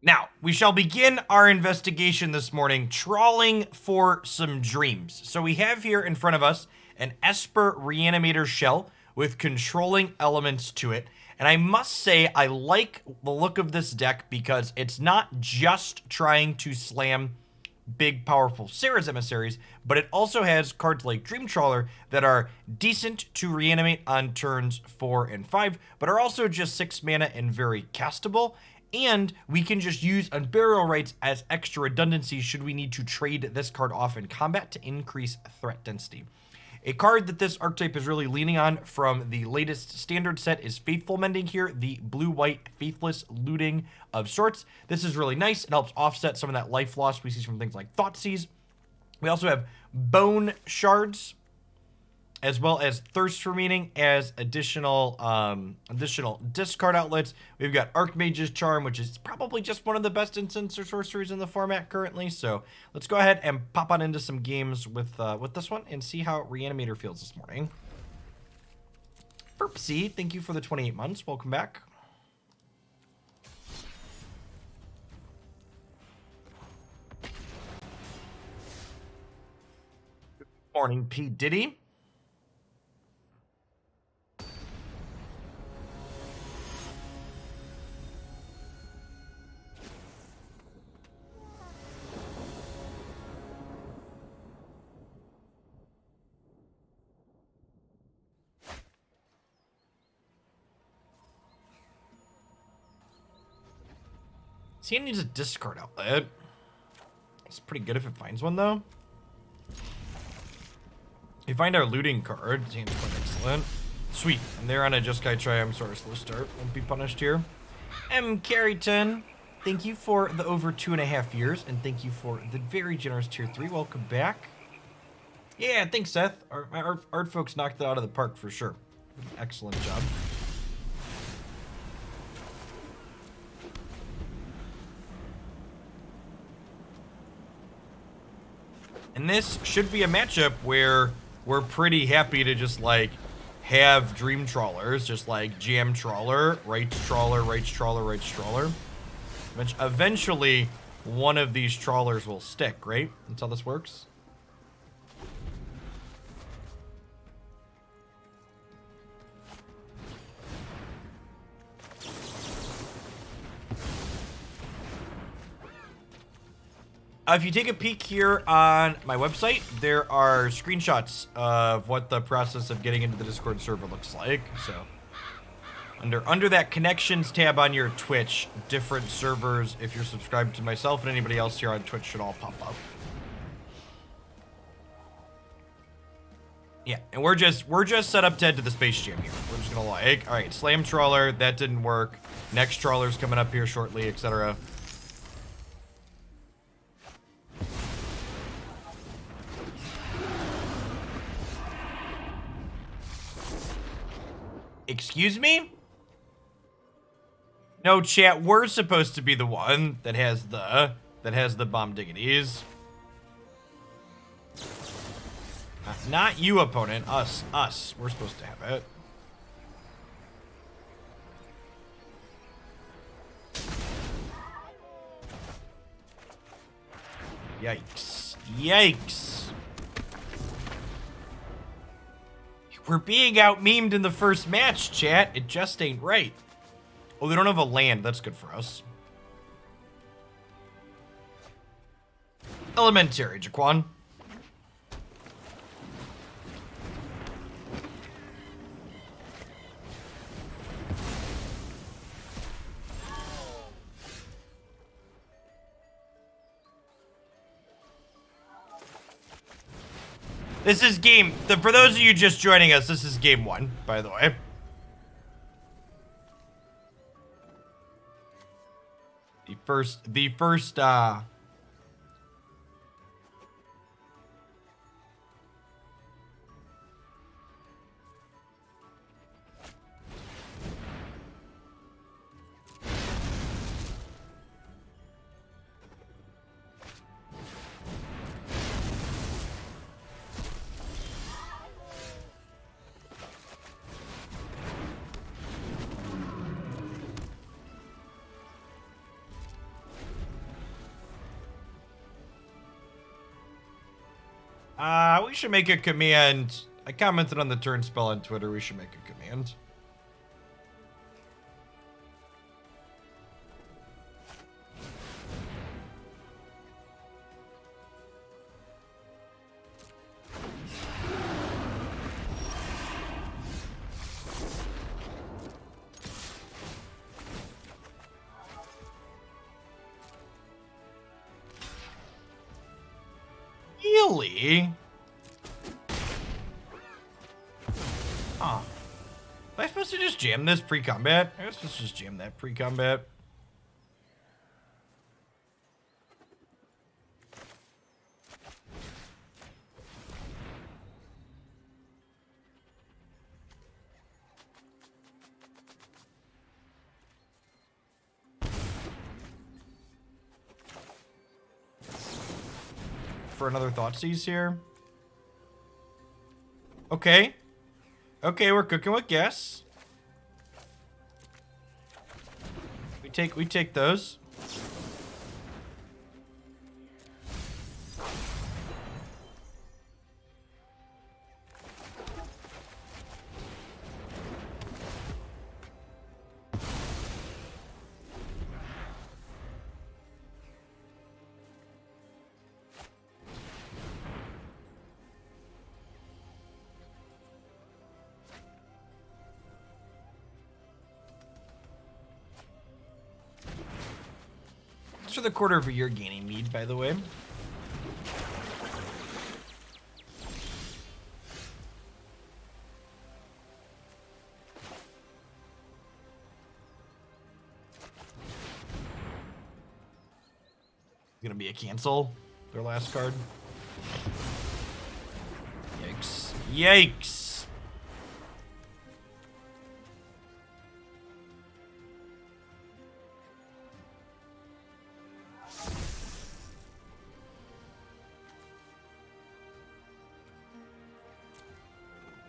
Now, we shall begin our investigation this morning, trawling for some dreams. So we have here in front of us an Esper Reanimator shell with controlling elements to it. And I must say, I like the look of this deck because it's not just trying to slam big, powerful Serra's emissaries, but it also has cards like Dream Trawler that are decent to reanimate on turns 4 and 5, but are also just 6 mana and very castable. And we can just use Unburial Rites as extra redundancy should we need to trade this card off in combat to increase threat density. A card that this archetype is really leaning on from the latest standard set is Faithful Mending here, the blue-white faithless looting of sorts. This is really nice. It helps offset some of that life loss we see from things like Thoughtseize. We also have Bone Shards, as well as Thirst for Meaning as additional discard outlets. We've got Archmage's Charm, which is probably just one of the best instants or sorceries in the format currently. So let's go ahead and pop on into some games with this one and see how Reanimator feels this morning. Burpsy, thank you for the 28 months. Welcome back. Good morning, P. Diddy. See, it needs a discard outlet. It's pretty good if it finds one, though. You find our looting card. Seems quite excellent. Sweet. And they're on a Jeskai Triumph, sort of slow start. Won't be punished here. M. Carrington, thank you for the over 2.5 years, and thank you for the very generous tier 3. Welcome back. Yeah, thanks, Seth. Our art folks knocked it out of the park for sure. Excellent job. And this should be a matchup where we're pretty happy to just, like, have Dream Trawlers, just like Jam Trawler, Rites Trawler, Rites Trawler, Rites Trawler. Eventually, one of these Trawlers will stick, right? That's how this works. If you take a peek here on my website, there are screenshots of what the process of getting into the Discord server looks like. So, under that connections tab on your Twitch, different servers, if you're subscribed to myself and anybody else here on Twitch, should all pop up. Yeah, and we're just set up to head to the Space Jam here. We're just gonna like, all right, Slam Trawler, that didn't work. Next Trawler's coming up here shortly, etc. Excuse me? No, chat, we're supposed to be the one that has the bomb diggities. Not you, opponent. Us. We're supposed to have it. Yikes. Yikes. We're being out-memed in the first match, chat. It just ain't right. Oh, they don't have a land. That's good for us. Elementary, Jaquan. This is for those of you just joining us, this is game 1, by the way. The first, We should make a command. I commented on the turn spell on Twitter. We should make a command. Really? Huh. Am I supposed to just jam this pre-combat? I was supposed to just jam that pre-combat. For another Thoughtseize here. Okay. Okay, we're cooking with gas. We take those. For the quarter of a year gaining mead, by the way. Gonna be a cancel. Their last card. Yikes. Yikes.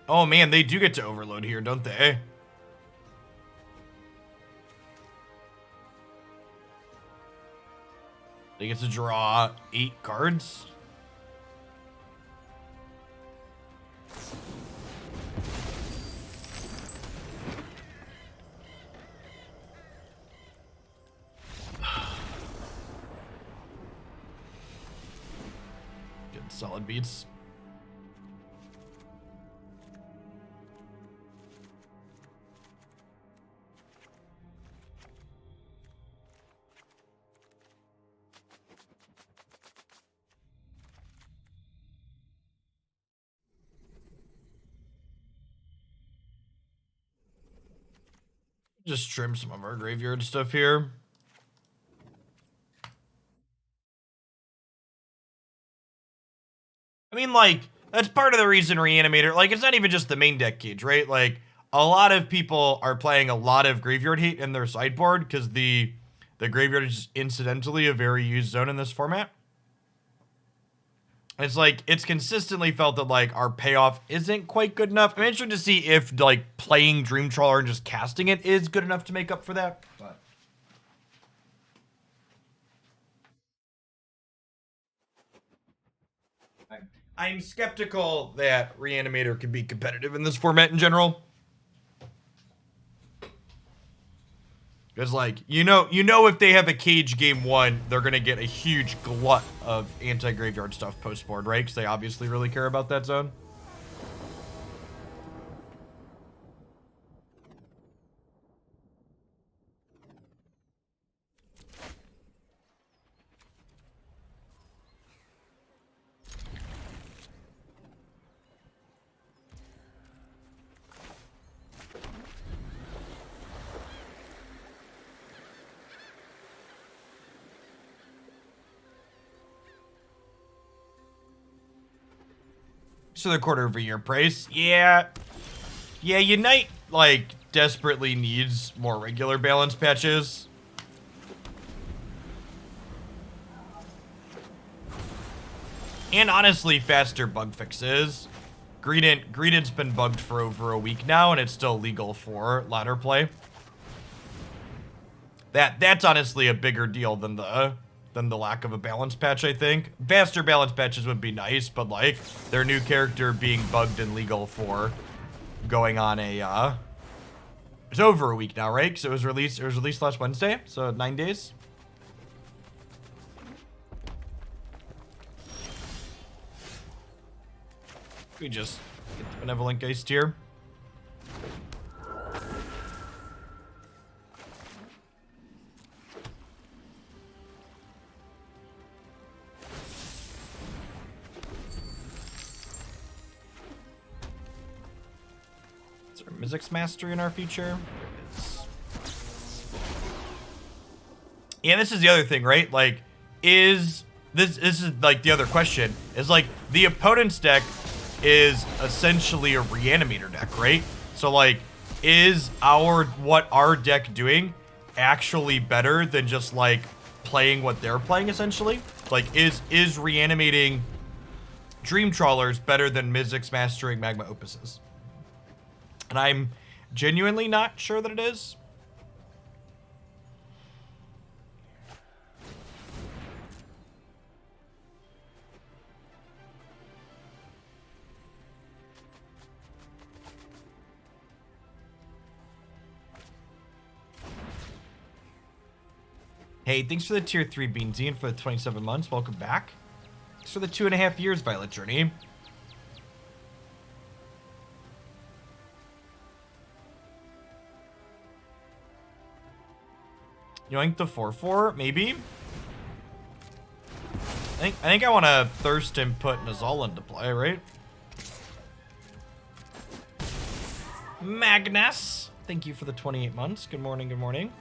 Oh man, they do get to overload here, don't they? They get to draw 8 cards. Good solid beats. Just trim some of our graveyard stuff here. I mean, like, that's part of the reason Reanimator, like, it's not even just the main deck cage, right? Like, a lot of people are playing a lot of graveyard hate in their sideboard because the graveyard is just incidentally a very used zone in this format. It's like, it's consistently felt that, like, our payoff isn't quite good enough. I'm interested to see if, like, playing Dream Trawler and just casting it is good enough to make up for that. But I'm skeptical that Reanimator can be competitive in this format in general. Because, like, you know, if they have a cage game 1, they're going to get a huge glut of anti-graveyard stuff post-board, right? Because they obviously really care about that zone. So the quarter of a year price. Yeah, Unite, like, desperately needs more regular balance patches. And honestly, faster bug fixes. Greedent's been bugged for over a week now, and it's still legal for ladder play. That's honestly a bigger deal than the than the lack of a balance patch, I think. Faster balance patches would be nice, but like their new character being bugged and legal for going on a it's over a week now, right? Because it was released last Wednesday, so 9 days. We just get the Benevolent Geist here. Is there Mizzix Mastery in our feature? There is. Yeah, this is the other thing, right? Like, this is like the other question. Is like the opponent's deck is essentially a Reanimator deck, right? So like, is what our deck doing actually better than just like playing what they're playing essentially? Like, is reanimating Dream Trawlers better than Mizzix mastering Magma Opuses? And I'm genuinely not sure that it is. Hey, thanks for the tier 3 Beansy and for the 27 months. Welcome back. Thanks for the 2.5 years, Violet Journey. Yoink the 4/4, maybe. I think I want to thirst and put Nezahal into play, right? Magnus, thank you for the 28 months. Good morning, good morning.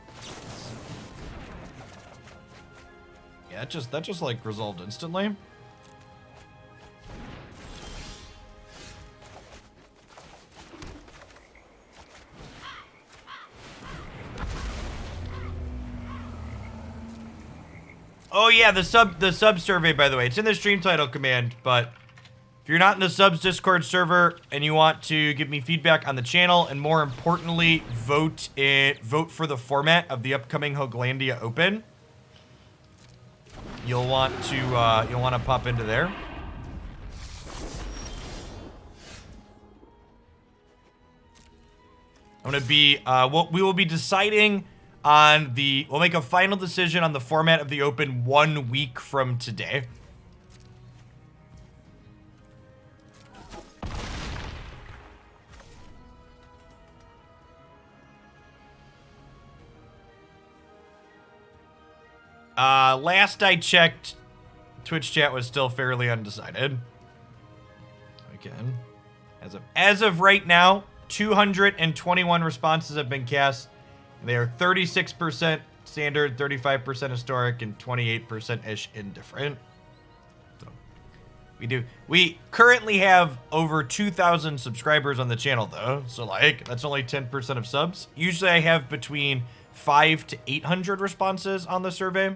Yeah, that just like resolved instantly. Oh yeah, the sub survey, by the way. It's in the stream title command, but if you're not in the subs Discord server and you want to give me feedback on the channel and more importantly, vote for the format of the upcoming Hoaglandia Open, you'll want to pop into there. I'm gonna be we will be deciding on we'll make a final decision on the format of the Open 1 week from today. Last I checked, Twitch chat was still fairly undecided. Again, as of right now, 221 responses have been cast. They are 36% standard, 35% historic, and 28%-ish indifferent. So we currently have over 2,000 subscribers on the channel though, so like that's only 10% of subs. Usually I have between 500 to 800 responses on the survey.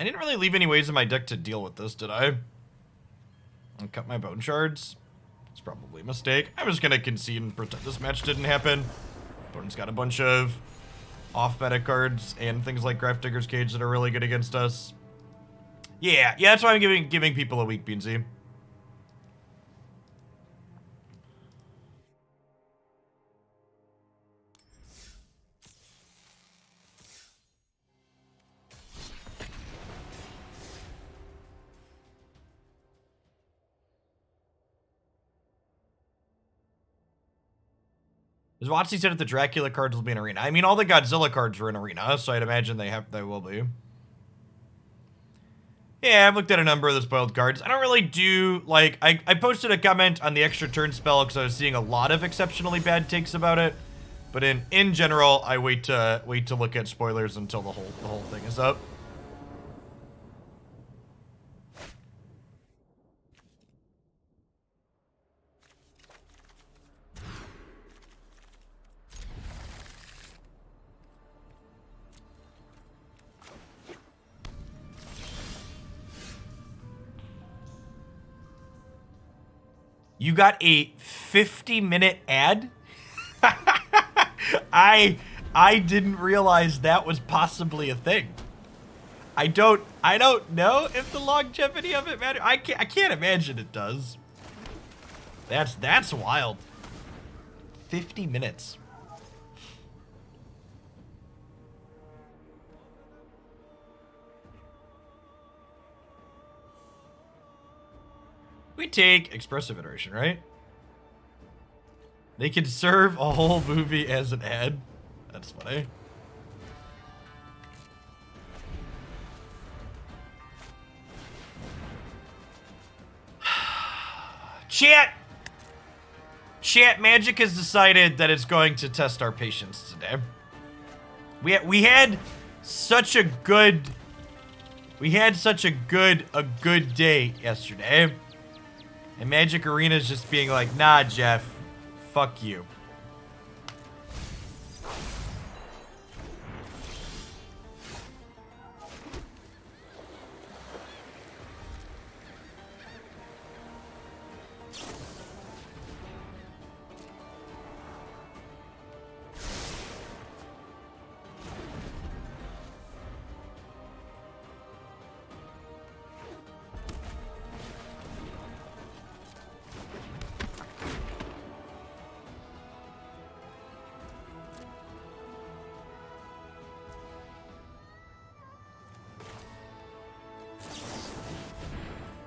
I didn't really leave any ways in my deck to deal with this, did I? I cut my Bone Shards. It's probably a mistake. I'm just gonna concede and pretend this match didn't happen. Opponent's got a bunch of off-meta cards and things like Grafdigger's Cage that are really good against us. Yeah, that's why I'm giving people a week, Beansy. As Watsy said, if the Dracula cards will be in Arena. I mean, all the Godzilla cards were in Arena, so I'd imagine they will be. Yeah, I've looked at a number of the spoiled cards. I don't really do, like, I posted a comment on the extra turn spell because I was seeing a lot of exceptionally bad takes about it. But in general, I wait to look at spoilers until the whole thing is up. You got a 50-minute ad? I didn't realize that was possibly a thing. I don't know if the longevity of it matters. I can't imagine it does. That's wild. 50 minutes. We take expressive iteration, right? They could serve a whole movie as an ad. That's funny. Chat, Magic has decided that it's going to test our patience today. We had such a good day yesterday. And Magic Arena's just being like, nah, Jeff, fuck you.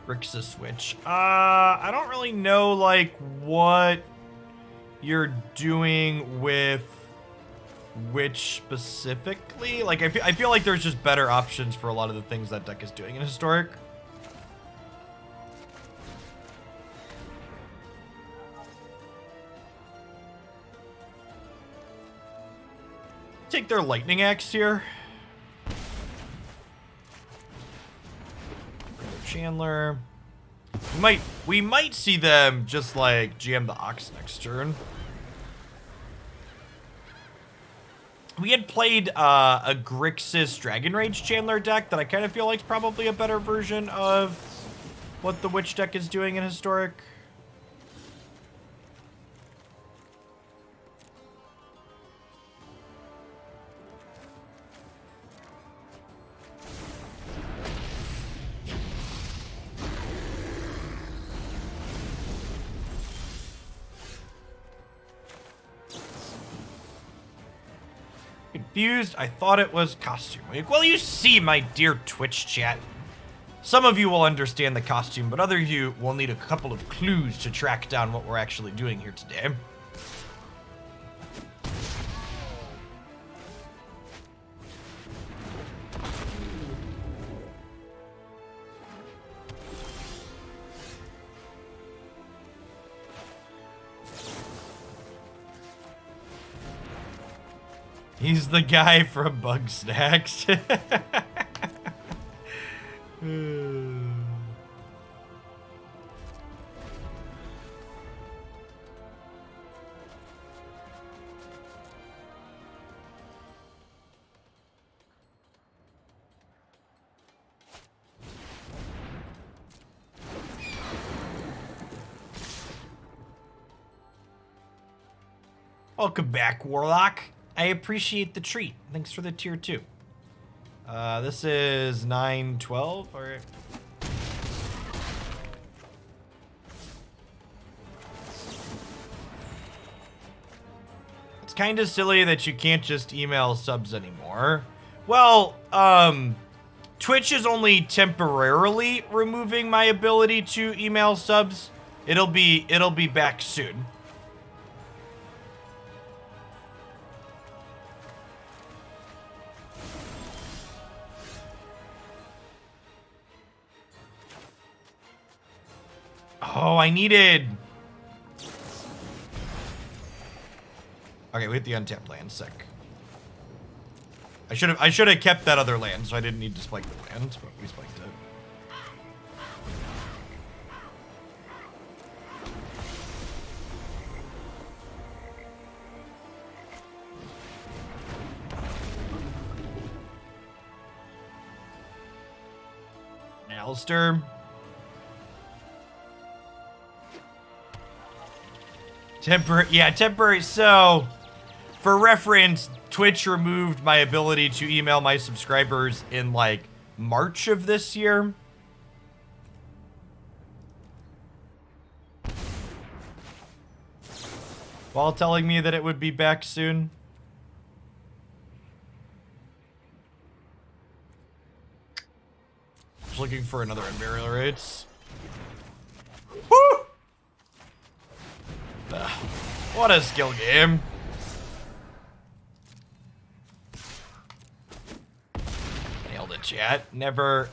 Rixa switch. I don't really know, like, what you're doing with which specifically. Like, I feel like there's just better options for a lot of the things that deck is doing in Historic. Take their Lightning Axe here. Chandler. We might see them just like jam the Ox next turn. We had played a Grixis Dragon Rage Chandler deck that I kind of feel like is probably a better version of what the Witch deck is doing in Historic. Confused. I thought it was costume week. Well, you see, my dear Twitch chat. Some of you will understand the costume, but other of you will need a couple of clues to track down what we're actually doing here today. He's the guy from Bug Snacks. Welcome back, Warlock. I appreciate the treat. Thanks for the tier 2. This is 9/12. All right. It's kind of silly that you can't just email subs anymore. Well, Twitch is only temporarily removing my ability to email subs. It'll be back soon. Oh, I needed... Okay, we hit the untapped land. Sick. I should have kept that other land, so I didn't need to spike the land, but we spiked it. Alistair. Temporary. So, For reference, Twitch removed my ability to email my subscribers in, like, March of this year. While telling me that it would be back soon. Just looking for another Unburial Rites. Woo! What a skill game. Nailed it, chat. Never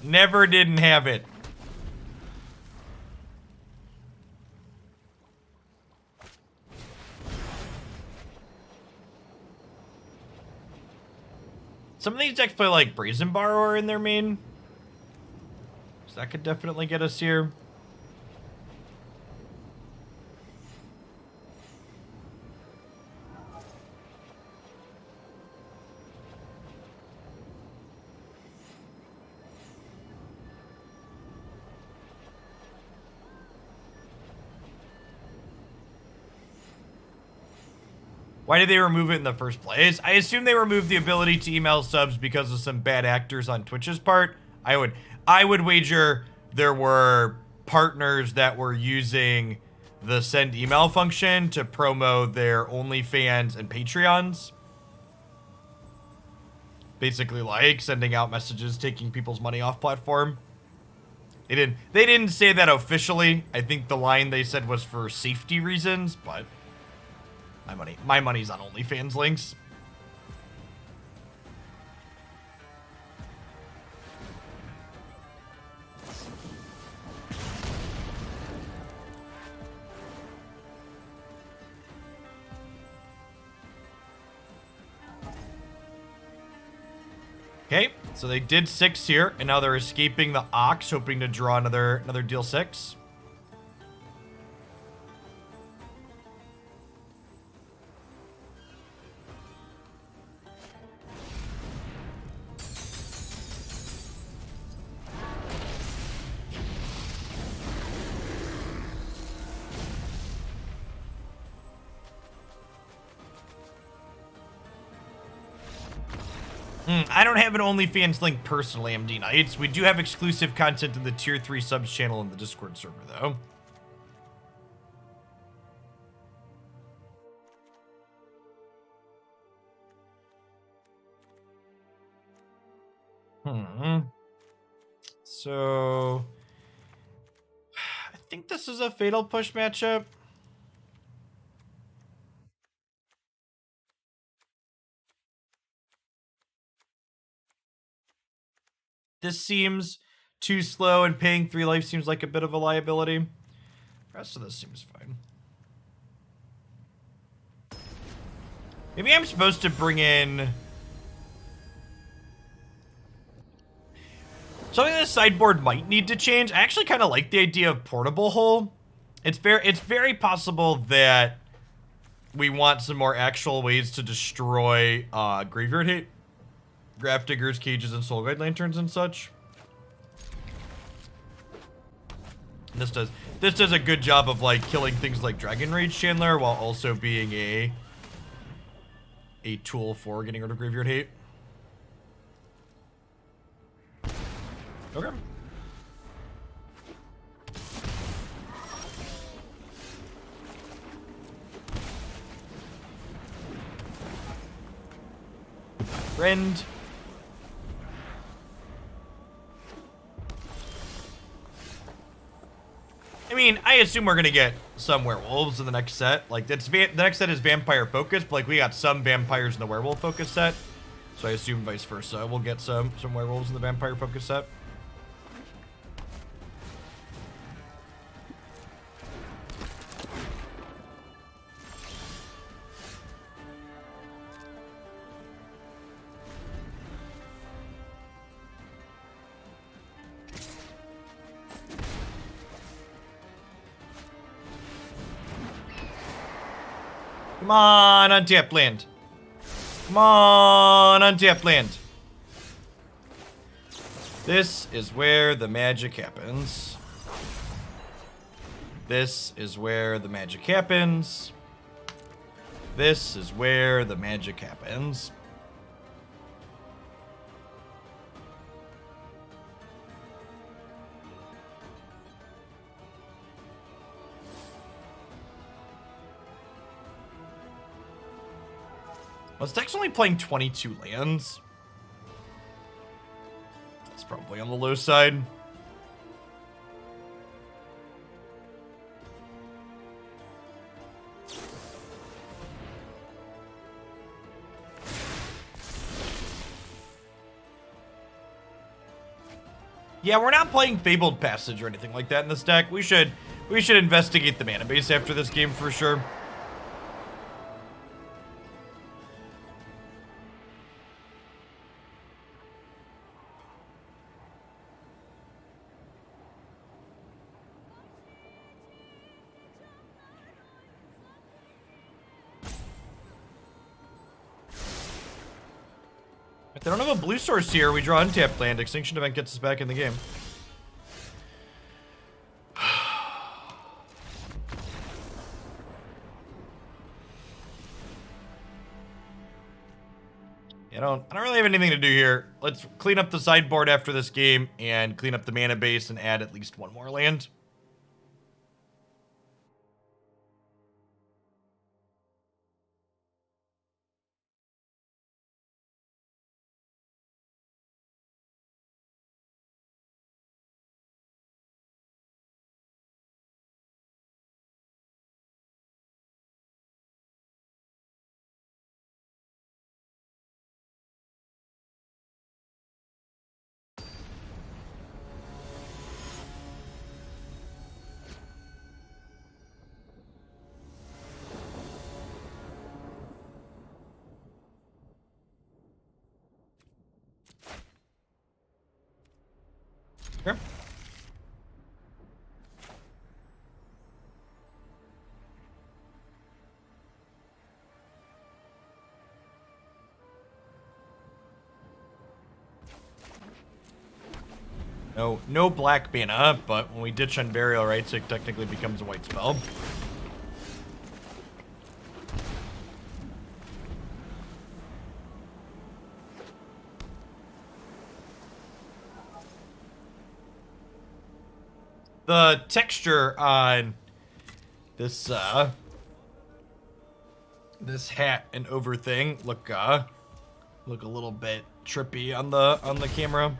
didn't have it. Some of these decks play like Brazen Borrower in their main. So that could definitely get us here. Why did they remove it in the first place? I assume they removed the ability to email subs because of some bad actors on Twitch's part. I would wager there were partners that were using the send email function to promo their OnlyFans and Patreons. Basically like sending out messages taking people's money off platform. They didn't say that officially. I think the line they said was for safety reasons, but my money's on OnlyFans links. Okay, so they did 6 here, and now they're escaping the Ox, hoping to draw another deal 6. I don't have an OnlyFans link personally, MD Knights. We do have exclusive content in the Tier 3 subs channel in the Discord server, though. So, I think this is a Fatal Push matchup. This seems too slow, and paying 3 life seems like a bit of a liability. The rest of this seems fine. Maybe I'm supposed to bring in something the sideboard might need to change. I actually kind of like the idea of Portable Hole. It's very possible that we want some more actual ways to destroy Graveyard Hate. Graph Diggers, Cages, and Soul Guide Lanterns and such. This does a good job of like killing things like Dragon Rage Chandler while also being a tool for getting rid of Graveyard Hate. Okay. Friend. I mean, I assume we're gonna get some werewolves in the next set. Like, the next set is vampire focused, but like we got some vampires in the werewolf focus set, so I assume vice versa. We'll get some werewolves in the vampire focus set. Come on, untapped land. Come on, untapped land. This is where the magic happens. This is where the magic happens. This is where the magic happens. Well, this deck's only playing 22 lands. That's probably on the low side. Yeah, we're not playing Fabled Passage or anything like that in this deck. We should investigate the mana base after this game for sure. If they don't have a blue source here, we draw untapped land. Extinction Event gets us back in the game. I don't really have anything to do here. Let's clean up the sideboard after this game and clean up the mana base and add at least one more land. Sure. No black mana, but when we ditch Unburial Rites, it technically becomes a white spell. The texture on this this hat and over thing look a little bit trippy on the camera.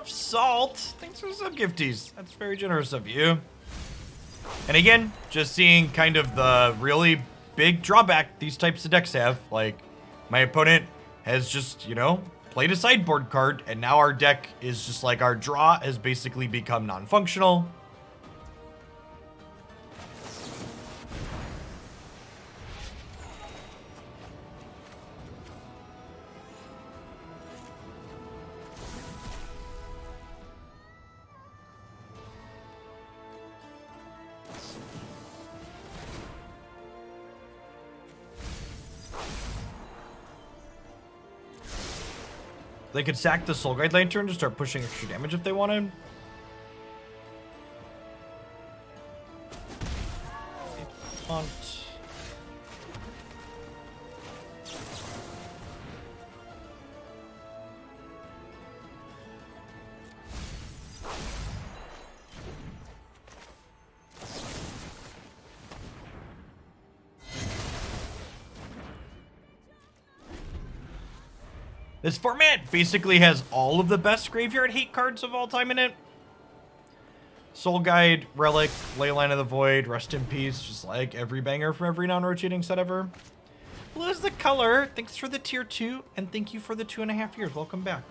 Salt, thanks for some gifties. That's very generous of you. And again, just seeing kind of the really big drawback these types of decks have. Like, my opponent has just, you know, played a sideboard card, and now our deck is just like, our draw has basically become non-functional. They could sack the Soul Guide Lantern to start pushing extra damage if they wanted. Taunt. This format basically has all of the best graveyard hate cards of all time in it. Soul Guide, Relic, Leyline of the Void, Rest in Peace, just like every banger from every non-rotating set ever. Blue is the color. Thanks for the tier 2, and thank you for the 2.5 years. Welcome back.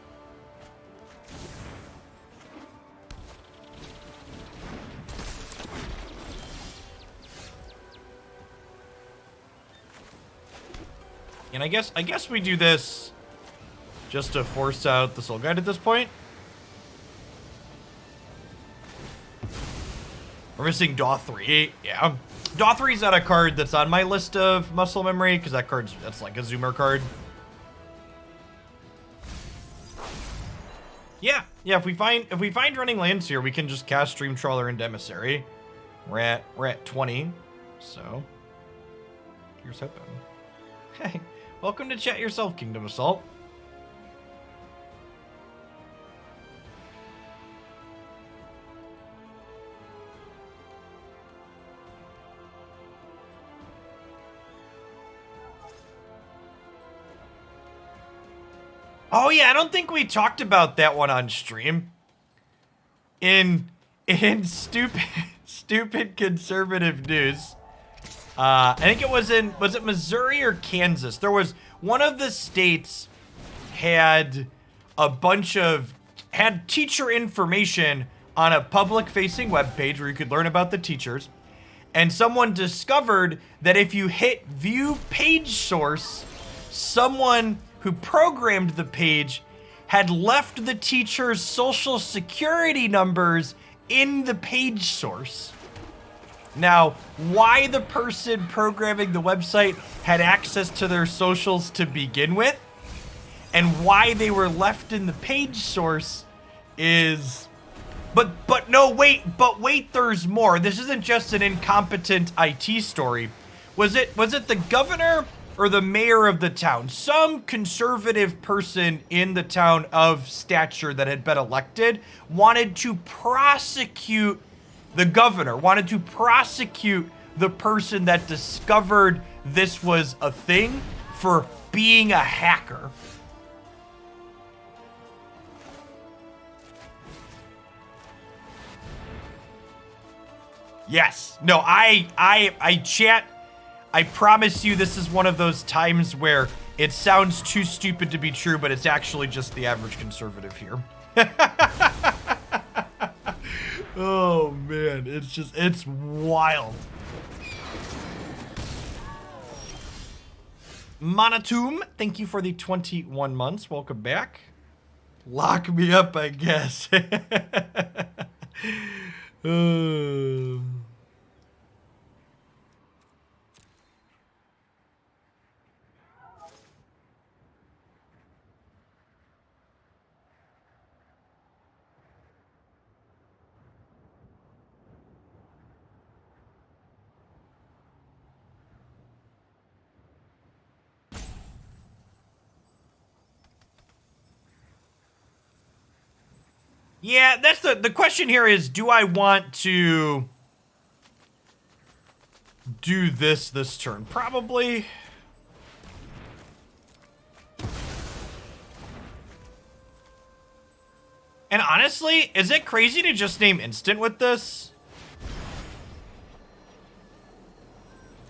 And I guess we do this just to force out the Soul Guide at this point. We're missing Daw 3. Yeah. Daw 3's not a card that's on my list of muscle memory, because that's like a zoomer card. Yeah, if we find running lands here, we can just cast Dream Trawler into Emissary. We're at 20, so here's hoping. Hey, welcome to chat yourself, Kingdom Assault. Oh yeah, I don't think we talked about that one on stream. In stupid conservative news, I think it was it Missouri or Kansas? There was one of the states had teacher information on a public-facing webpage where you could learn about the teachers, and someone discovered that if you hit view page source, someone who programmed the page had left the teacher's social security numbers in the page source. Now, why the person programming the website had access to their socials to begin with, and why they were left in the page source is... But wait, there's more. This isn't just an incompetent IT story. Was it the governor or the mayor of the town? Some conservative person in the town of stature that had been elected wanted to prosecute the governor, wanted to prosecute the person that discovered this was a thing for being a hacker. Yes. No, I chat. I promise you this is one of those times where it sounds too stupid to be true, but it's actually just the average conservative here. Oh man, it's wild. Monotoom, thank you for the 21 months. Welcome back. Lock me up, I guess. Yeah, that's the question here is, do I want to do this turn? Probably. And honestly, is it crazy to just name instant with this?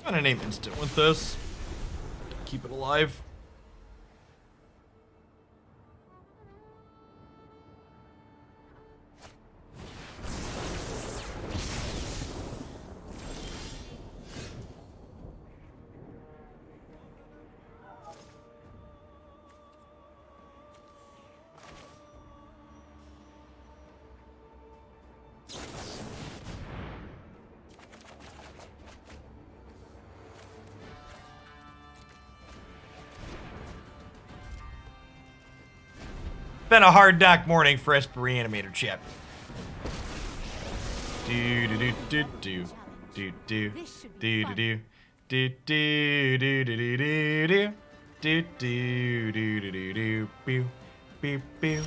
I'm gonna name instant with this. Keep it alive. Been a hard knock morning for Esper Reanimator chat. Do do do do do do do do do do do do do do do do do do do do pew pew pew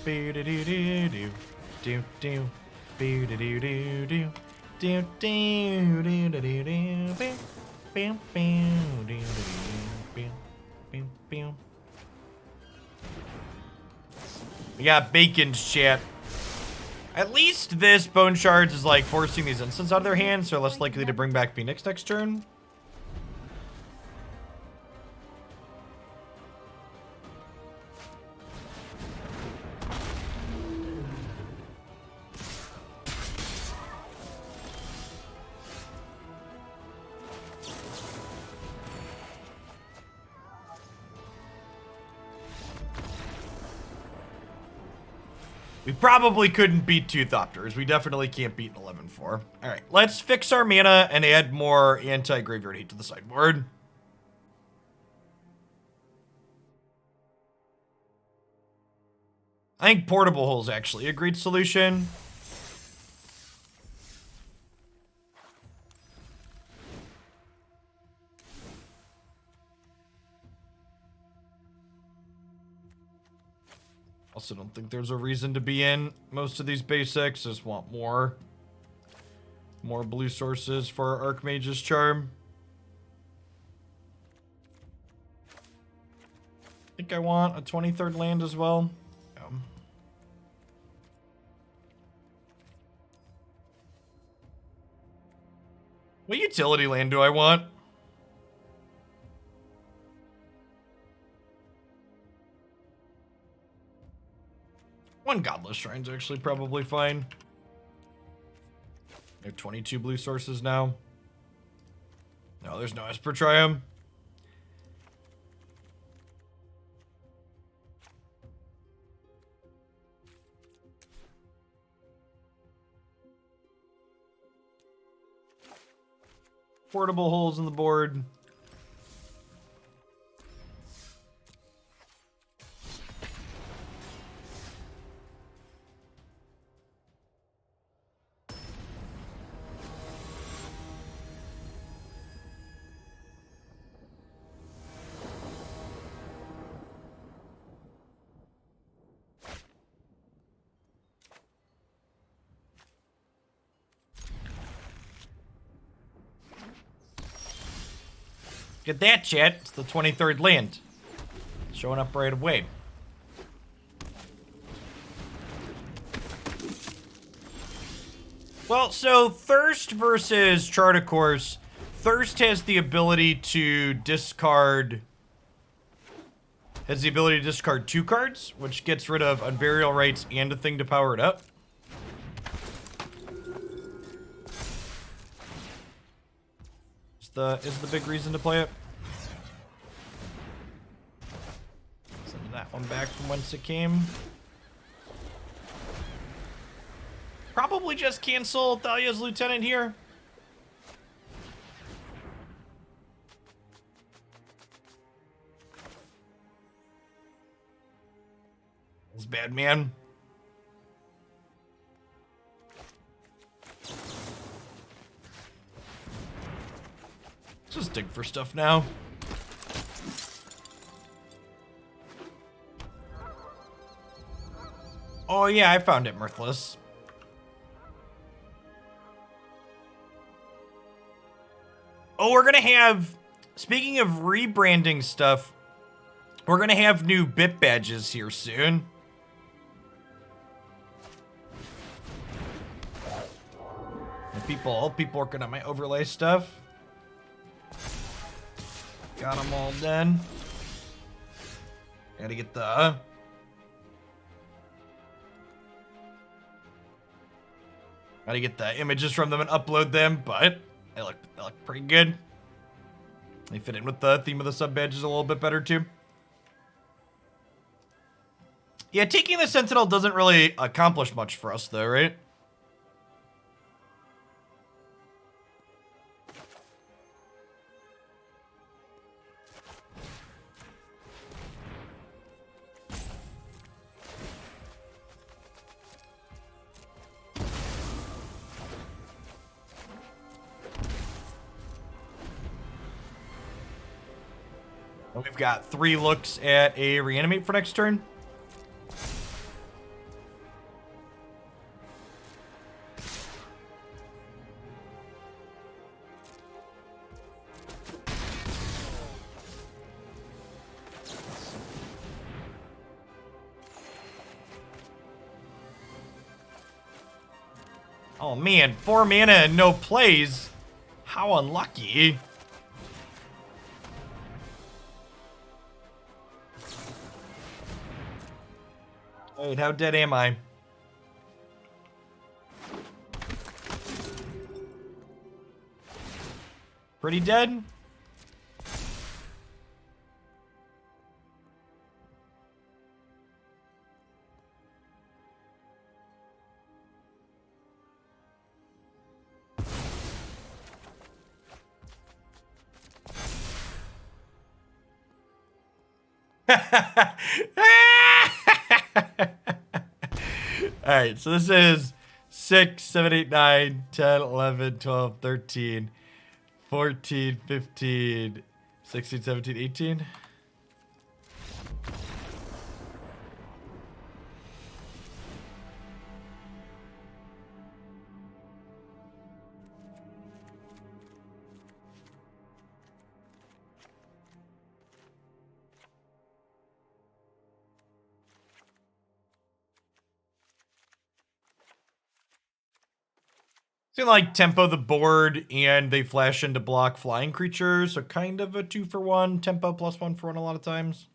pew do do do do do do pew do do do do do do do do do do pew pew pew do do do pew pew. We got Bacon's chat. At least this Bone Shards is like forcing these instants out of their hands, so less likely to bring back Phoenix next turn. We probably couldn't beat two Thopters. We definitely can't beat an 11-4. All right, let's fix our mana and add more anti-graveyard hate to the sideboard. I think Portable Hole is actually a great solution. Also don't think there's a reason to be in most of these basics. Just want more blue sources for Archmage's Charm. I think I want a 23rd land as well. What utility land do I want? One Godless Shrine's actually probably fine. There are 22 blue sources now. No, there's no Esper Triumph. Portable holes in the board. Get that, chat. It's the 23rd land. Showing up right away. Well, so Thirst versus Chart a Course. Thirst has the ability to discard... two cards, which gets rid of Unburial Rites and a thing to power it up. Is the big reason to play it. Send that one back from whence it came. Probably just cancel Thalia's Lieutenant here. It's bad, man. Just dig for stuff now. Oh yeah, I found it, Mirthless. Oh, we're gonna have, speaking of rebranding stuff, we're gonna have new bit badges here soon. People working on my overlay stuff. Got them all done. Gotta get the... Gotta get the images from them and upload them, but they look pretty good. They fit in with the theme of the sub badges a little bit better too. Yeah, taking the Sentinel doesn't really accomplish much for us though, right? We've got 3 looks at a Reanimate for next turn. Oh man, 4 mana and no plays. How unlucky. Wait, how dead am I? Pretty dead? All right, so this is 6, 7, 8, 9, 10, 11, 12, 13, 14, 15, 16, 17, 18. So like tempo the board and they flash into block flying creatures, so kind of a 2-for-1 tempo plus 1-for-1 a lot of times.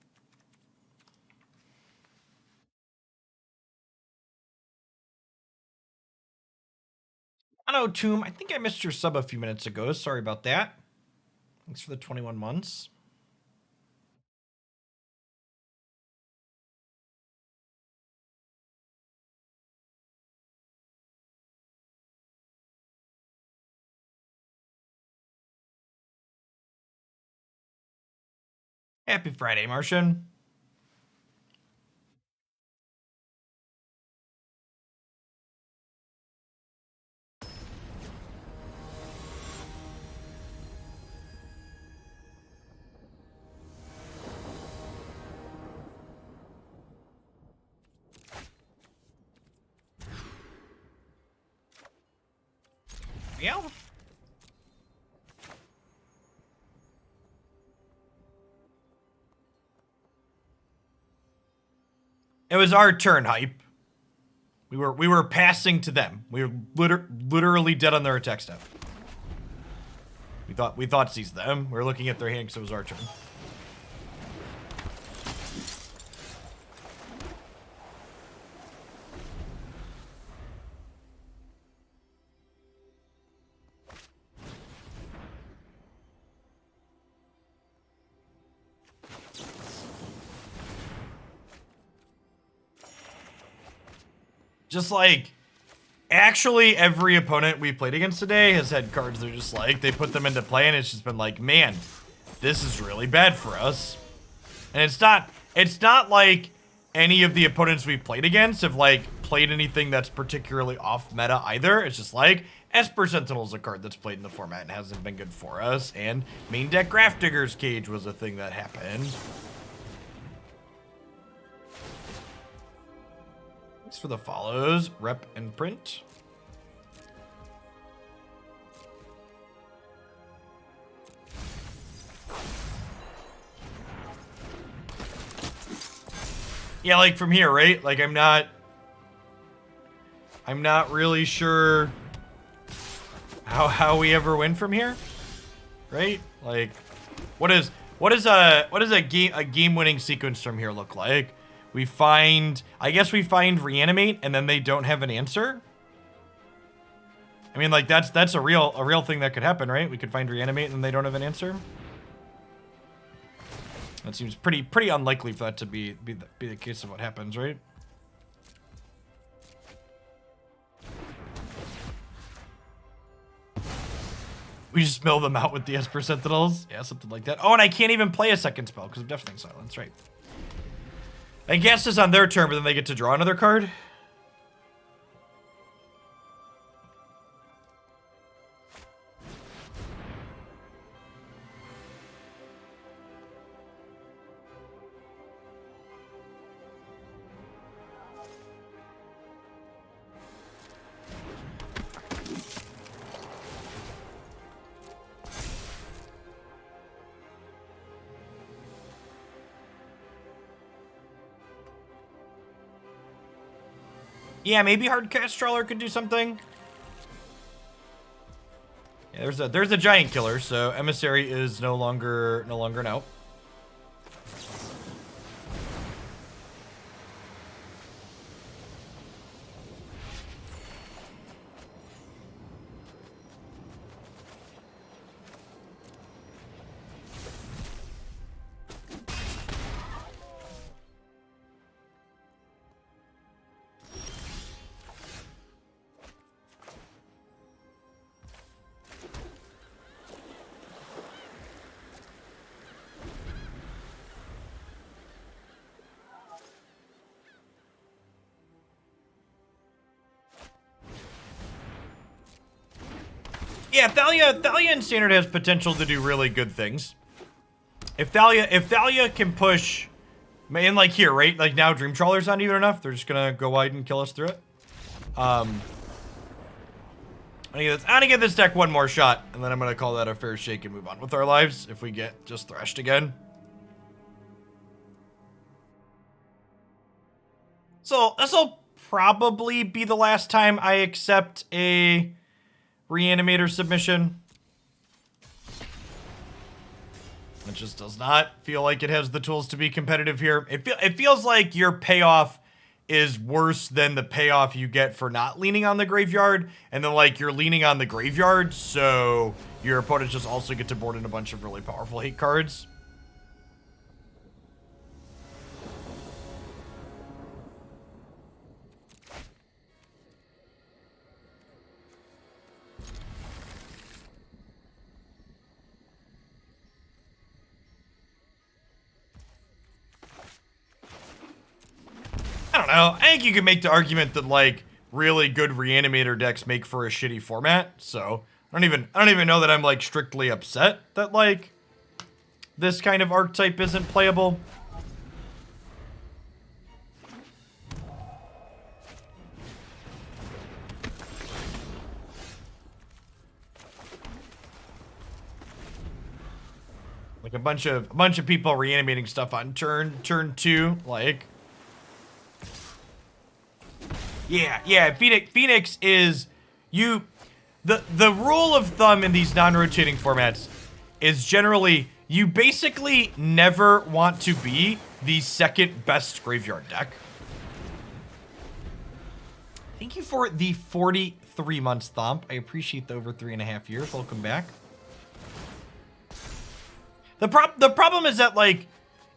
I know, Tomb, I think I missed your sub a few minutes ago. Sorry about that. Thanks for the 21 months. Happy Friday, Martian. Yeah. It was our turn, hype. We were passing to them. We were literally dead on their attack step. We Thoughtseize them. We were looking at their hand because it was our turn. Just like, actually every opponent we've played against today has had cards that are just like, they put them into play and it's just been like, man, this is really bad for us. And it's not like any of the opponents we've played against have like played anything that's particularly off meta either. It's just like, Esper Sentinel is a card that's played in the format and hasn't been good for us, and main deck Grafdigger's Cage was a thing that happened. Thanks for the follows, rep and print. Yeah, like from here, right? Like I'm not really sure how we ever win from here, right? Like, what does a game winning sequence from here look like? We find, I guess we find Reanimate and then they don't have an answer. I mean, like that's a real thing that could happen, right? We could find Reanimate and they don't have an answer. That seems pretty unlikely for that to be the case of what happens, right? We just mill them out with the Esper Sentinels. Yeah, something like that. Oh, and I can't even play a second spell because of Deafening Silence, right? I guess it's on their turn, but then they get to draw another card. Yeah, maybe Hardcast Trawler could do something. Yeah, there's a giant killer, so Emissary is no longer an out. Yeah, Thalia in Standard has potential to do really good things. If Thalia can push, and like here, right? Like now Dream Trawler's not even enough. They're just gonna go wide and kill us through it. I'm gonna give this deck one more shot, and then I'm gonna call that a fair shake and move on with our lives if we get just thrashed again. So this'll probably be the last time I accept a Reanimator submission. It just does not feel like it has the tools to be competitive here. It feels like your payoff is worse than the payoff you get for not leaning on the graveyard, and then like you're leaning on the graveyard, so your opponents just also get to board in a bunch of really powerful hate cards. I don't know. I think you could make the argument that like really good Reanimator decks make for a shitty format. So I don't even know that I'm like strictly upset that like this kind of archetype isn't playable. Like a bunch of people reanimating stuff on turn 2, like. Yeah, Phoenix is the rule of thumb in these non-rotating formats is generally you basically never want to be the second best graveyard deck. Thank you for the 43 months, Thomp. I appreciate the over 3.5 years. Welcome back. The problem is that like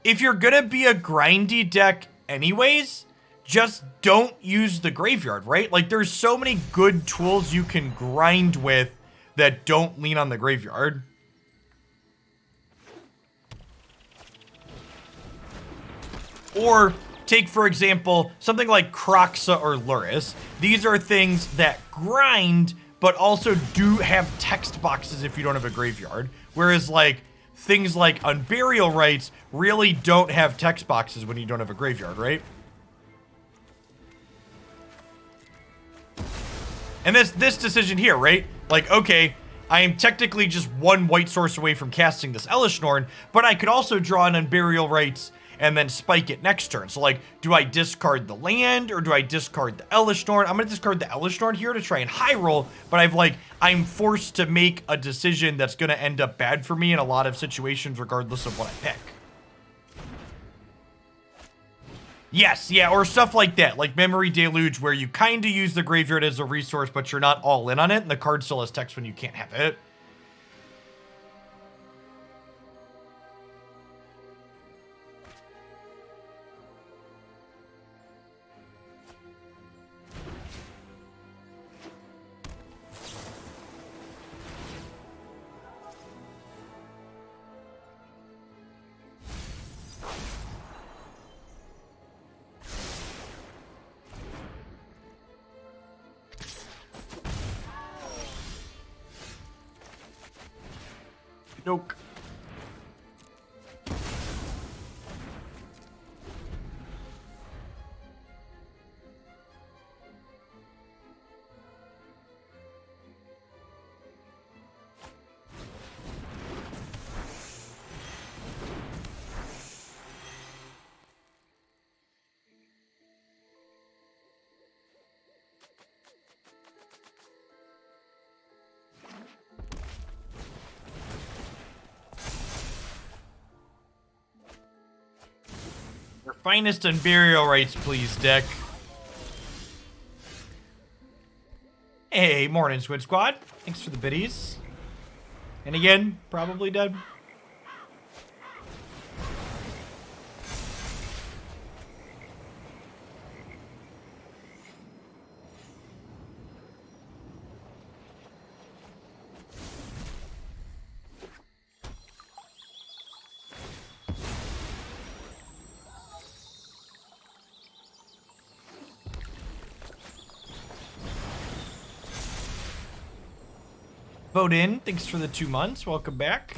if you're gonna be a grindy deck anyways, just don't use the graveyard, right? Like, there's so many good tools you can grind with that don't lean on the graveyard. Or take, for example, something like Kroxa or Luris. These are things that grind, but also do have text boxes if you don't have a graveyard. Whereas, like, things like Unburial Rites really don't have text boxes when you don't have a graveyard, right? And this decision here, right? Like, okay, I am technically just one white source away from casting this Elesh Norn, but I could also draw an Unburial Rites and then spike it next turn. So, like, do I discard the land or do I discard the Elesh Norn? I'm going to discard the Elesh Norn here to try and high roll, but I'm forced to make a decision that's going to end up bad for me in a lot of situations regardless of what I pick. Yes, yeah, or stuff like that, like Memory Deluge, where you kind of use the graveyard as a resource, but you're not all in on it, and the card still has text when you can't have it. Nope. Your finest Unburial Rites, please, deck. Hey, morning, Squid Squad. Thanks for the biddies. And again, probably dead. Bodin, thanks for the 2 months. Welcome back.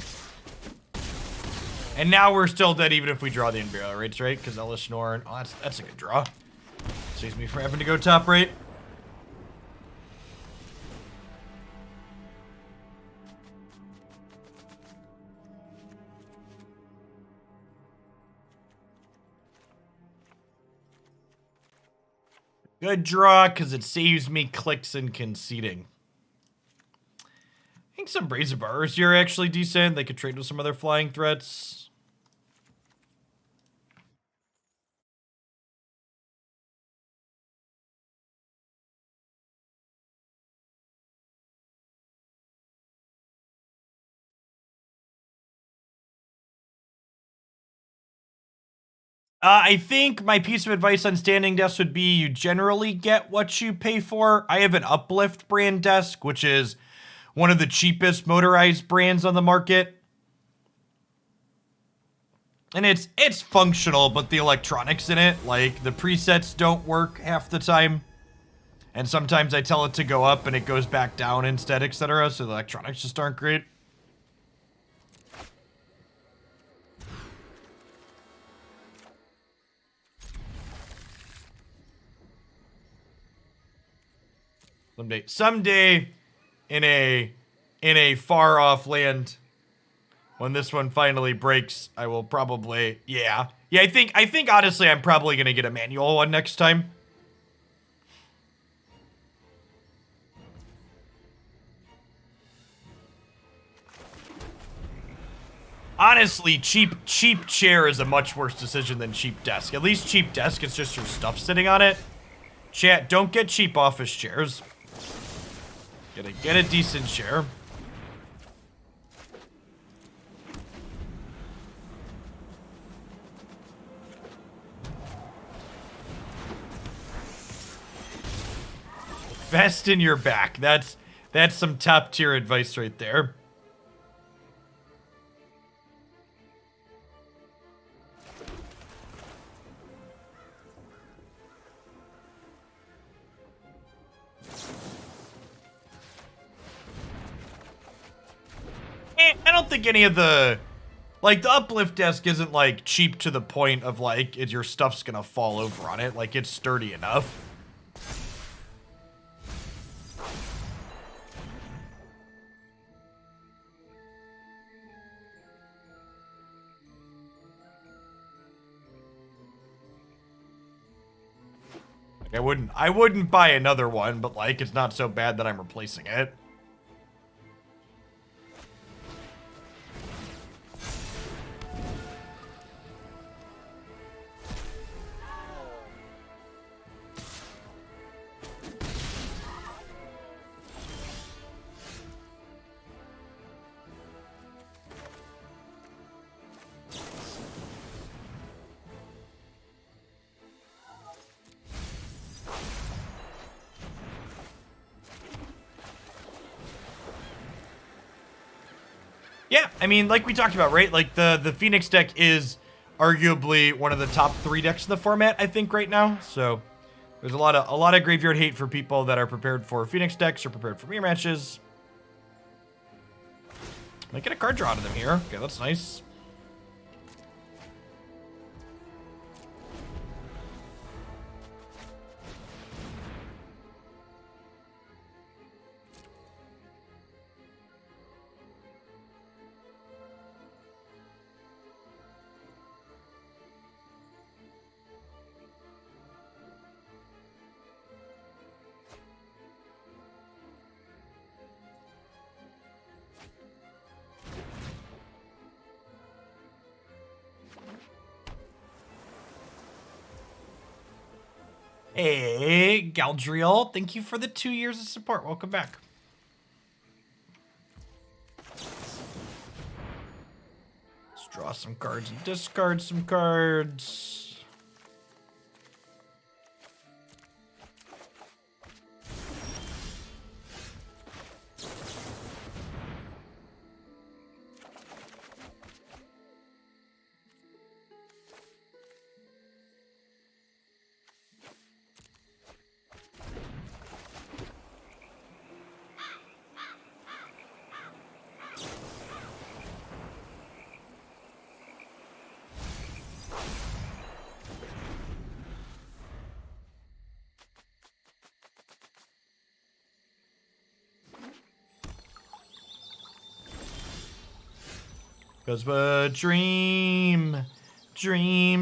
And now we're still dead even if we draw the Unburial Rites, right? Because Elesh Norn. Oh, that's a good draw. Saves me from having to go top right. Good draw, because it saves me clicks and conceding. I think some Brazen Borrowers here are actually decent. They could trade with some other flying threats. I think my piece of advice on standing desks would be you generally get what you pay for. I have an Uplift brand desk, which is one of the cheapest motorized brands on the market. And it's functional, but the electronics in it, like the presets don't work half the time. And sometimes I tell it to go up and it goes back down instead, etc. So the electronics just aren't great. Someday in a far off land, when this one finally breaks, I will probably, yeah, I think honestly I'm probably gonna get a manual one next time. Honestly, cheap chair is a much worse decision than cheap desk. At least cheap desk, it's just your stuff sitting on it. Chat, don't get cheap office chairs. Get a decent chair. Vest in your back. That's some top tier advice right there. I don't think any of the, like, the uplift desk isn't, like, cheap to the point of, like, your stuff's gonna fall over on it. Like, it's sturdy enough. Like, I wouldn't buy another one, but, like, it's not so bad that I'm replacing it. Yeah, I mean, like we talked about, right? Like, the Phoenix deck is arguably one of the top 3 decks in the format, I think, right now. So there's a lot of graveyard hate for people that are prepared for Phoenix decks or prepared for mirror matches. Might get a card draw out of them here. Okay, that's nice. Hey, Galdriel, thank you for the 2 years of support. Welcome back. Let's draw some cards and discard some cards. 'Cause we're dream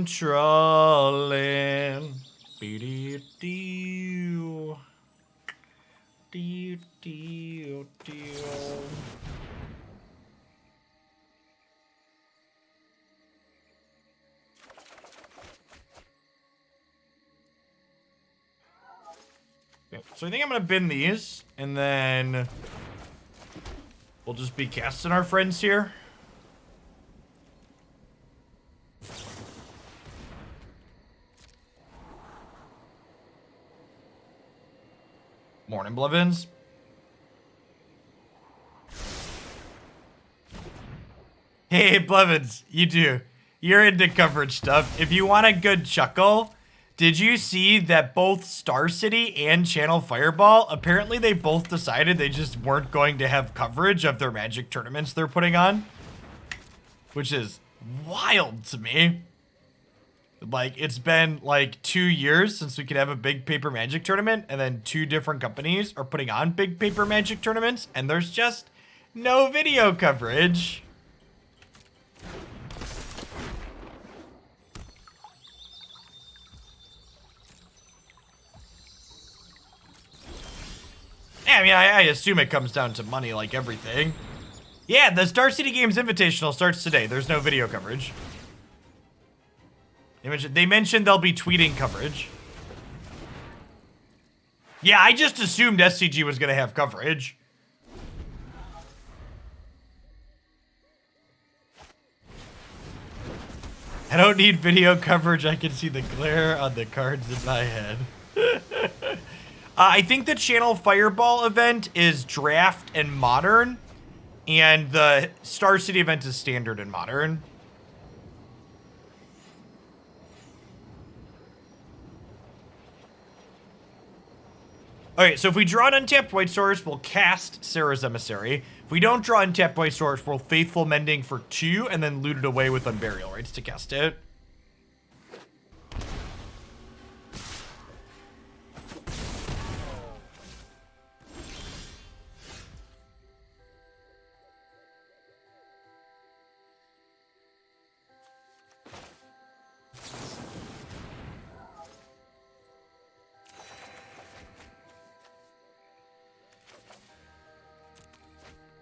trawling. Be-dee-dee-doo. Dee-dee-dee-doo. Okay, so I think I'm gonna bin these, and then we'll just be casting our friends here. Morning, Blevins. Hey, Blevins, you do. You're into coverage stuff. If you want a good chuckle, did you see that both Star City and Channel Fireball, apparently they both decided they just weren't going to have coverage of their Magic tournaments they're putting on? Which is wild to me. Like, it's been like 2 years since we could have a big paper Magic tournament, and then 2 different companies are putting on big paper Magic tournaments, and there's just no video coverage. Yeah, I mean, I assume it comes down to money like everything. Yeah, the Star City Games Invitational starts today. There's no video coverage. They mentioned they'll be tweeting coverage. Yeah, I just assumed SCG was going to have coverage. I don't need video coverage. I can see the glare on the cards in my head. I think the Channel Fireball event is draft and modern, and the Star City event is standard and modern. Okay, so if we draw an untapped white source, we'll cast Serra's Emissary. If we don't draw untapped white source, we'll Faithful Mending for 2 and then loot it away with Unburial Rites to cast it.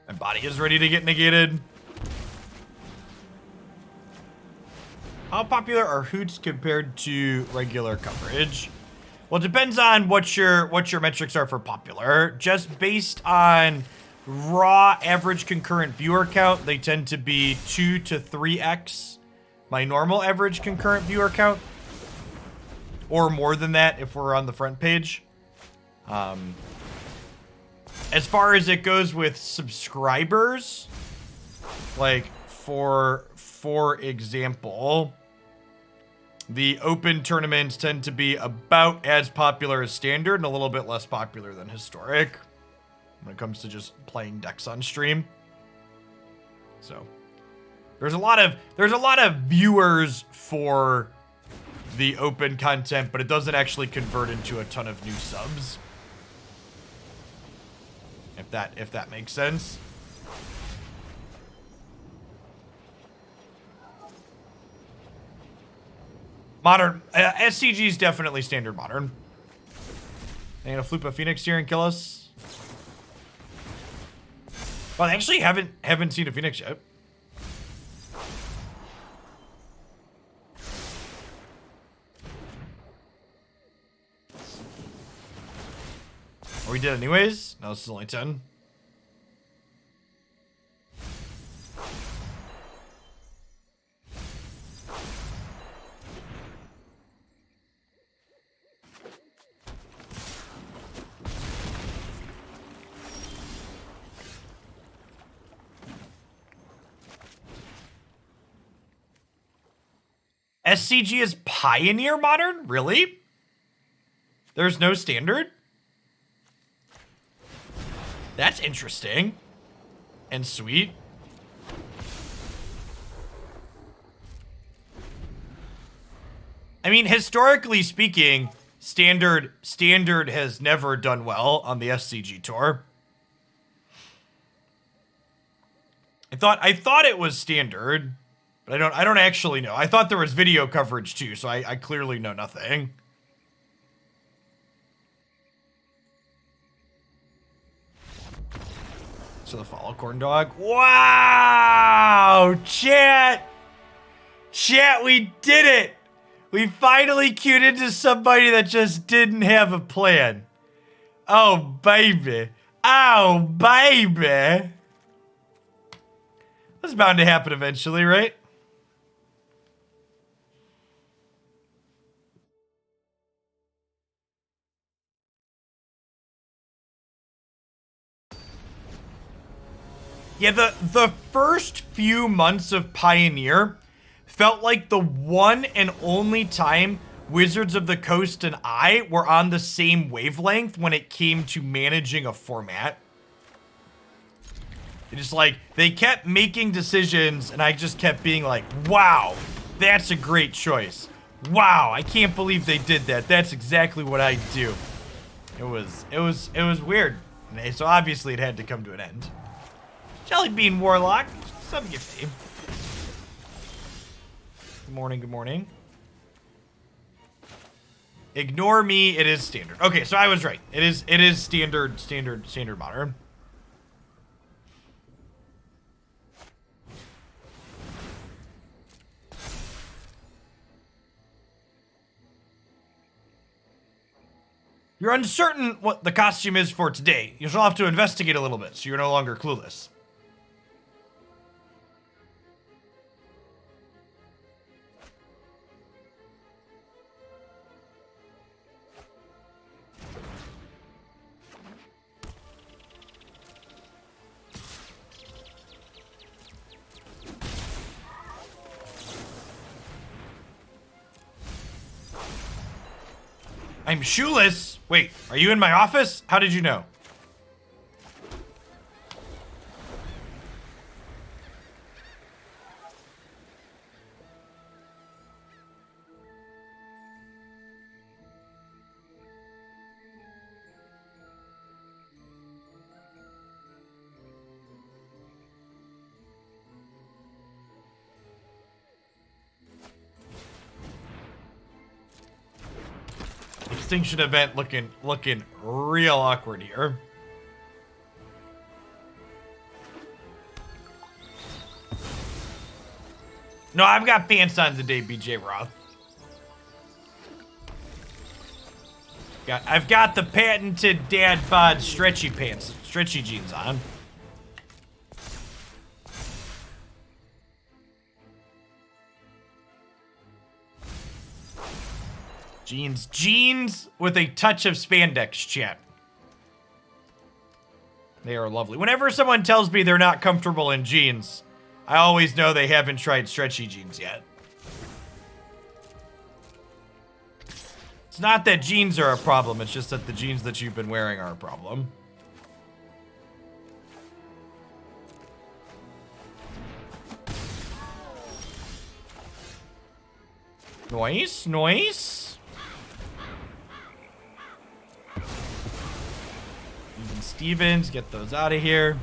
My body is ready to get negated. How popular are hoots compared to regular coverage? Well, it depends on what your metrics are for popular. Just based on raw average concurrent viewer count, they tend to be 2 to 3x my normal average concurrent viewer count, or more than that if we're on the front page. As far as it goes with subscribers, like for example, the open tournaments tend to be about as popular as standard and a little bit less popular than historic when it comes to just playing decks on stream. So there's a lot of viewers for the open content, but it doesn't actually convert into a ton of new subs. If that makes sense. Modern SCG is definitely standard modern. They gonna floop a Phoenix here and kill us. Well, I actually haven't seen a Phoenix yet. Oh, we did anyways? No, this is only 10. SCG is Pioneer Modern? Really? There's no standard? That's interesting. And sweet. I mean, historically speaking, standard has never done well on the SCG tour. I thought it was standard, but I don't actually know. I thought there was video coverage too, so I clearly know nothing. So the follow corn dog. Wow! Chat! Chat, we did it! We finally queued into somebody that just didn't have a plan. Oh, baby. Oh, baby. That's bound to happen eventually, right? Yeah, the first few months of Pioneer felt like the one and only time Wizards of the Coast and I were on the same wavelength when it came to managing a format. It just like, they kept making decisions and I just kept being like, wow, that's a great choice. Wow, I can't believe they did that. That's exactly what I do. It was weird. So obviously it had to come to an end. Jellybean Warlock, sub gifty. Good morning, good morning. Ignore me, it is standard. Okay, so I was right. It is standard modern. You're uncertain what the costume is for today. You'll have to investigate a little bit, so you're no longer clueless. I'm shoeless? Wait, are you in my office? How did you know? Extinction Event looking real awkward here. No, I've got pants on today, BJ Roth. I've got the patented dad bod stretchy pants, stretchy jeans on. Jeans with a touch of spandex, chat. They are lovely. Whenever someone tells me they're not comfortable in jeans, I always know they haven't tried stretchy jeans yet. It's not that jeans are a problem, it's just that the jeans that you've been wearing are a problem. Nice, nice. Even Stevens, get those out of here.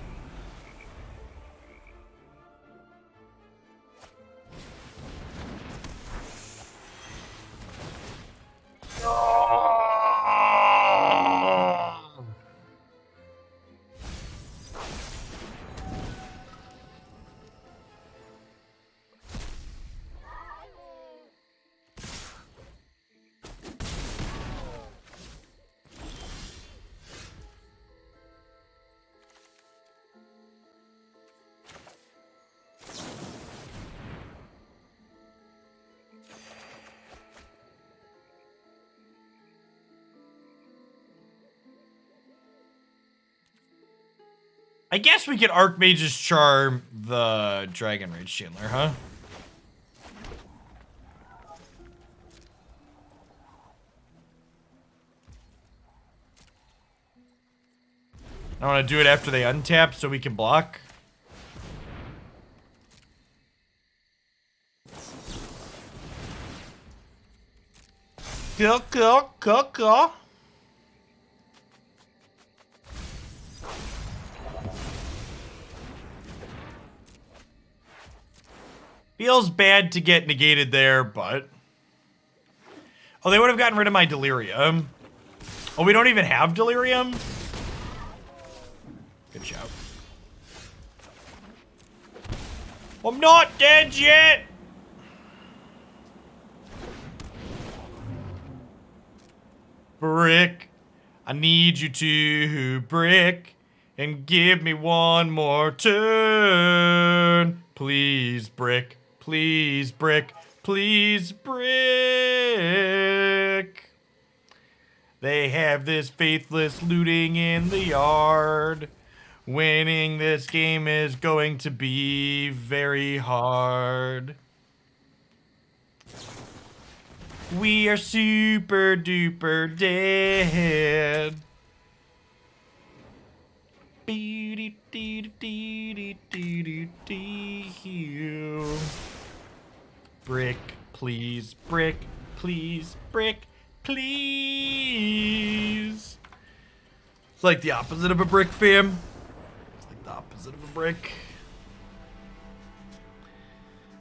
I guess we could Archmage's Charm the Dragon Rage Chandler, huh? I want to do it after they untap so we can block. Cool. Feels bad to get negated there, but... Oh, they would have gotten rid of my Delirium. Oh, we don't even have Delirium? Good shout. I'm not dead yet! Brick, I need you to brick and give me one more turn. Please, brick. Please, brick. Please, brick. They have this faithless looting in the yard. Winning this game is going to be very hard. We are super duper dead. Brick, please, brick, please, brick, please. It's like the opposite of a brick, fam. It's like the opposite of a brick.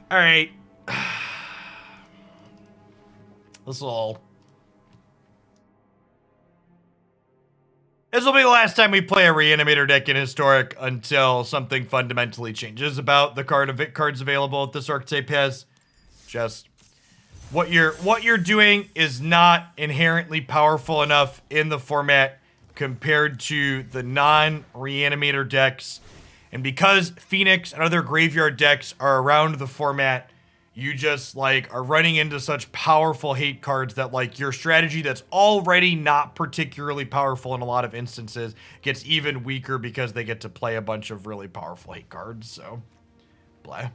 All right. This will be the last time we play a Reanimator deck in Historic until something fundamentally changes about the cards available that this archetype has. Just what you're doing is not inherently powerful enough in the format compared to the non-Reanimator decks. And because Phoenix and other graveyard decks are around the format, you just, like, are running into such powerful hate cards that, like, your strategy that's already not particularly powerful in a lot of instances gets even weaker because they get to play a bunch of really powerful hate cards, so, blah.